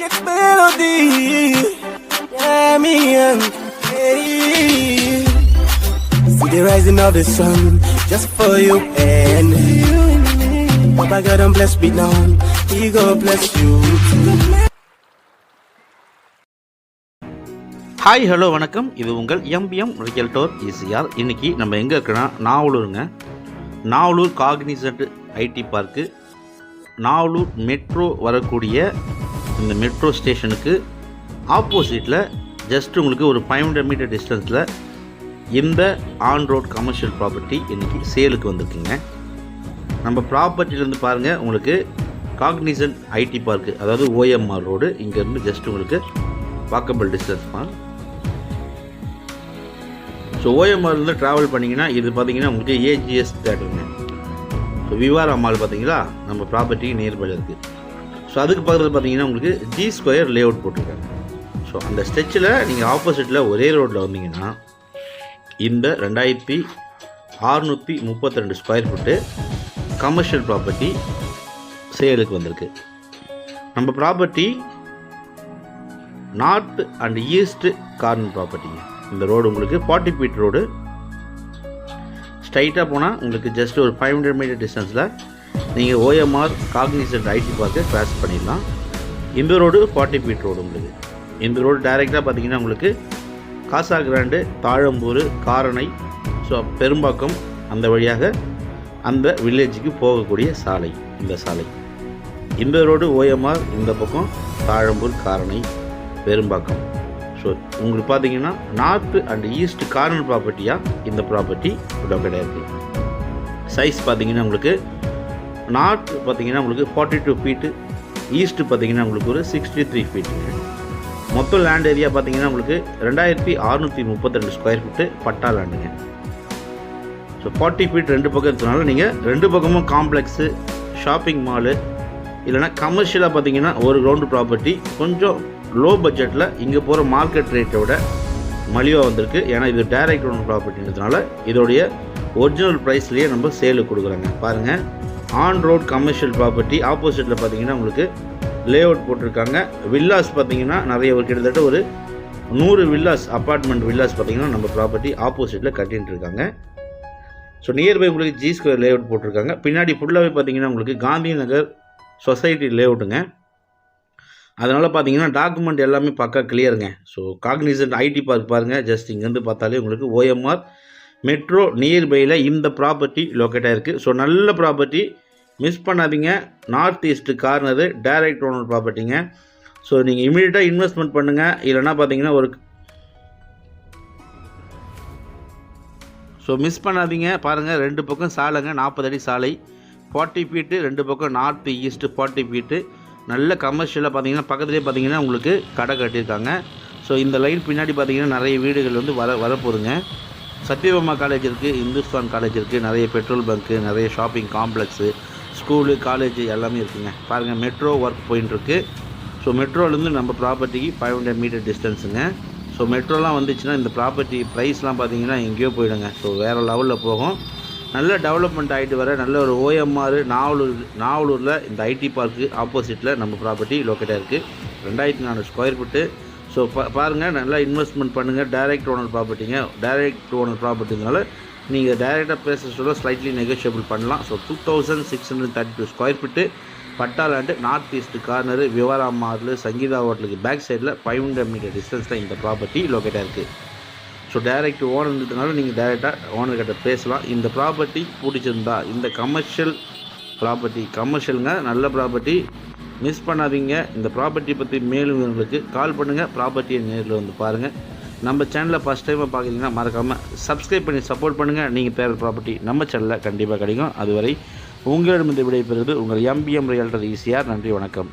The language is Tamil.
next melody. Yeah, me and hey. See the rising of the sun just for you and me. Papa God and bless me now. He go bless you. Hi hello வணக்கம். இது உங்கள் எம்பிஎம் ரியல்டோர் ஈசிஆர். இன்றைக்கி நம்ம எங்கே இருக்குன்னா நாவலூருங்க. Navalur Cognizant IT park, Navalur metro வரக்கூடிய இந்த மெட்ரோ ஸ்டேஷனுக்கு ஆப்போசிட்டில் ஜஸ்ட் உங்களுக்கு ஒரு 500 மீட்டர் டிஸ்டன்ஸில் இந்த ஆன் ரோட் கமர்ஷியல் ப்ராப்பர்ட்டி இன்றைக்கி சேலுக்கு வந்திருக்குங்க. நம்ம ப்ராப்பர்ட்டிலேருந்து பாருங்கள், உங்களுக்கு காக்னிசன்ட் ஐடி பார்க்கு, அதாவது ஓஎம்ஆர் ரோடு, இங்கேருந்து ஜஸ்ட் உங்களுக்கு வாக்கபிள் டிஸ்டன்ஸ் தான். ஸோ ஓஎம்ஆர்லேருந்து ட்ராவல் பண்ணிங்கன்னா இது பார்த்தீங்கன்னா உங்களுக்கு ஏஜிஎஸ் தேட்டருங்க. ஸோ விவாரா மால் பார்த்தீங்களா, நம்ம ப்ராப்பர்ட்டி நியர்பையில் இருக்குது. ஸோ அதுக்கு பக்கத்தில் பார்த்தீங்கன்னா உங்களுக்கு ஜி ஸ்கொயர் லே அவுட் போட்டிருக்காங்க. ஸோ அந்த ஸ்ட்ரெச்சில் நீங்கள் ஆப்போசிட்டில் ஒரே ரோட்டில் வந்தீங்கன்னா இந்த 2632 ஸ்கொயர் ஃபுட்டு கமர்ஷியல் ப்ராப்பர்ட்டி சேலுக்கு வந்திருக்கு. நம்ம property north and east corner ப்ராப்பர்ட்டிங்க. இந்த ரோடு உங்களுக்கு 40 ஃபீட் ரோடு. ஸ்ட்ரைட்டாக போனால் உங்களுக்கு ஜஸ்ட் ஒரு 500 மீட்டர் டிஸ்டன்ஸில் நீங்கள் ஓஎம்ஆர் காக்னிசன்ட் ஐடி பார்க்கை கிராஸ் பண்ணிடலாம். இந்த ரோடு 40 ஃபீட் ரோடு உங்களுக்கு. இந்த ரோடு டைரெக்டாக பார்த்தீங்கன்னா உங்களுக்கு காசா கிராண்டு, தாழம்பூர், காரணை, ஸோ பெரும்பாக்கம் அந்த வழியாக அந்த வில்லேஜுக்கு போகக்கூடிய சாலை இந்த சாலை. இந்த ரோடு ஓஎம்ஆர், இந்த பக்கம் தாழம்பூர், காரணை, பெரும்பாக்கம். ஸோ உங்களுக்கு பார்த்தீங்கன்னா நார்த்து அண்ட் ஈஸ்ட் கார்னர் ப்ராப்பர்ட்டியாக இந்த ப்ராப்பர்ட்டி லொக்கேட் ஆகிருக்கு. சைஸ் பார்த்தீங்கன்னா உங்களுக்கு நார்த் பார்த்தீங்கன்னா உங்களுக்கு 42 ஃபீட்டு, ஈஸ்ட்டு பார்த்தீங்கன்னா உங்களுக்கு ஒரு 63 ஃபீட்டுங்க. மொத்தம் லேண்ட் ஏரியா பார்த்தீங்கன்னா உங்களுக்கு 2632 ஸ்கொயர் ஃபீட்டு பட்டா லேண்டுங்க. ஸோ 40 ஃபீட் ரெண்டு பக்கம் இருக்கிறதுனால நீங்கள் ரெண்டு பக்கமும் காம்ப்ளெக்ஸு, ஷாப்பிங் மாலு, இல்லைனா கமர்ஷியலாக பார்த்தீங்கன்னா ஒரு கிரவுண்டு ப்ராப்பர்ட்டி கொஞ்சம் லோ பட்ஜெட்டில் இங்கே போகிற மார்க்கெட் ரேட்டை விட மலிவாக வந்திருக்கு. ஏன்னா இது டைரக்ட் கிரவுண்ட் ப்ராப்பர்ட்டின்றதுனால இதோடைய ஒரிஜினல் ப்ரைஸ்லேயே நம்ம சேலுக்கு கொடுக்குறாங்க. பாருங்கள், ஆன் ரோட் கமர்ஷியல் ப்ராப்பர்ட்டி. ஆப்போசிட்டில் பார்த்தீங்கன்னா உங்களுக்கு லே அவுட் போட்டிருக்காங்க. வில்லாஸ் பார்த்தீங்கன்னா நிறைய ஒரு கிட்டத்தட்ட ஒரு 100 வில்லாஸ், அப்பார்ட்மெண்ட் வில்லாஸ் பார்த்தீங்கன்னா நம்ம ப்ராப்பர்ட்டி ஆப்போசிட்டில் கட்டின்னு இருக்காங்க. ஸோ நியர்பை உங்களுக்கு ஜி ஸ்கொயர் லே அவுட் போட்டிருக்காங்க. பின்னாடி ஃபுல்லாகவே பார்த்தீங்கன்னா உங்களுக்கு காந்தி நகர் சொசைட்டி லே அவுட்டுங்க. அதனால் பார்த்தீங்கன்னா டாக்குமெண்ட் எல்லாமே பக்கா கிளியருங்க. ஸோ காக்னிசன்ட் ஐடி பார்க் பாருங்கள், ஜஸ்ட் இங்கேருந்து பார்த்தாலே உங்களுக்கு ஓஎம்ஆர் மெட்ரோ நியர்பையில் இந்த ப்ராப்பர்ட்டி லொக்கேட் ஆகிருக்கு. ஸோ நல்ல ப்ராப்பர்ட்டி, மிஸ் பண்ணாதீங்க. North east corner, direct owner ப்ராப்பர்ட்டிங்க. ஸோ நீங்கள் இமீடியட்டாக இன்வெஸ்ட்மெண்ட் பண்ணுங்கள். இல்லைனா பார்த்தீங்கன்னா மிஸ் பண்ணாதீங்க. பாருங்கள், ரெண்டு பக்கம் சாலைங்க, 40 அடி சாலை, 40 ஃபீட்டு, ரெண்டு பக்கம் நார்த் ஈஸ்ட்டு 40 ஃபீட்டு. நல்ல கமர்ஷியலாக பார்த்தீங்கன்னா பக்கத்துலேயே பார்த்தீங்கன்னா உங்களுக்கு கடை கட்டியிருக்காங்க. ஸோ இந்த லைன் பின்னாடி பார்த்தீங்கன்னா நிறைய வீடுகள் வந்து வரப்போகுதுங்க. சத்யபாமா காலேஜ் இருக்குது, இந்துஸ்தான் காலேஜ் இருக்குது, நிறைய பெட்ரோல் பங்க்கு, நிறைய ஷாப்பிங் காம்ப்ளெக்ஸு, ஸ்கூலு, காலேஜ் எல்லாமே இருக்குங்க. பாருங்கள், மெட்ரோ ஒர்க் போயின்ட்டுருக்கு. ஸோ மெட்ரோலேருந்து நம்ம ப்ராப்பர்ட்டிக்கு 500 மீட்டர் டிஸ்டன்ஸுங்க. ஸோ மெட்ரோலாம் வந்துச்சுன்னா இந்த ப்ராப்பர்ட்டி ப்ரைஸ்லாம் பார்த்தீங்கன்னா எங்கேயோ போயிடுங்க. ஸோ வேறு லெவலில் போகும். நல்ல டெவலப்மெண்ட் ஆகிட்டு வர நல்ல ஒரு ஓஎம்ஆர் நாவலூரில் இந்த ஐடி பார்க்கு ஆப்போசிட்டில் நம்ம ப்ராப்பர்ட்டி லொக்கேட்டாக இருக்குது. 2400 ஸ்கொயர் ஃபீட்டு. ஸோ பாருங்கள், நல்லா இன்வெஸ்ட்மெண்ட் பண்ணுங்கள். டைரக்ட் ஓனர் ப்ராப்பர்ட்டிங்க. டைரக்ட் ஓனர் ப்ராப்பர்ட்டினால நீங்கள் டைரெக்டாக பேச சொல்ல ஸ்லைட்லி நெகோஷியபிள் பண்ணலாம். So 2632 square feet patta land, north east corner, Vivira mall, Sangeetha ஹோட்டலுக்கு பேக் சைடில் 500 மீட்டர் டிஸ்டன்ஸில் இந்த ப்ராப்பர்ட்டி லொக்கேட்டாக இருக்குது. ஸோ டைரக்ட் ஓனர்ன்றதுனால நீங்கள் டைரெக்டாக ஓனர்கிட்ட பேசலாம். இந்த ப்ராப்பர்ட்டி பிடிச்சிருந்தா, இந்த கமர்ஷியல் ப்ராப்பர்ட்டி, கமர்ஷியலுங்க, நல்ல ப்ராப்பர்ட்டி, மிஸ் பண்ணாதீங்க. இந்த ப்ராப்பர்ட்டி பற்றி மேலும் உங்களுக்கு கால் பண்ணுங்கள். ப்ராப்பர்ட்டியை நேரில் வந்து பாருங்கள். நம்ம சேனலில் ஃபஸ்ட் டைமாக பார்க்குறீங்கன்னா மறக்காமல் சப்ஸ்கிரைப் பண்ணி சப்போர்ட் பண்ணுங்கள். நீங்கள் தேவை ப்ராப்பர்ட்டி நம்ம சேனலில் கண்டிப்பாக கிடைக்கும். அதுவரை உங்களிடமிருந்து விடைபெறுவது உங்கள் எம்பிஎம் ரியல்டர் ஈசிஆர். நன்றி, வணக்கம்.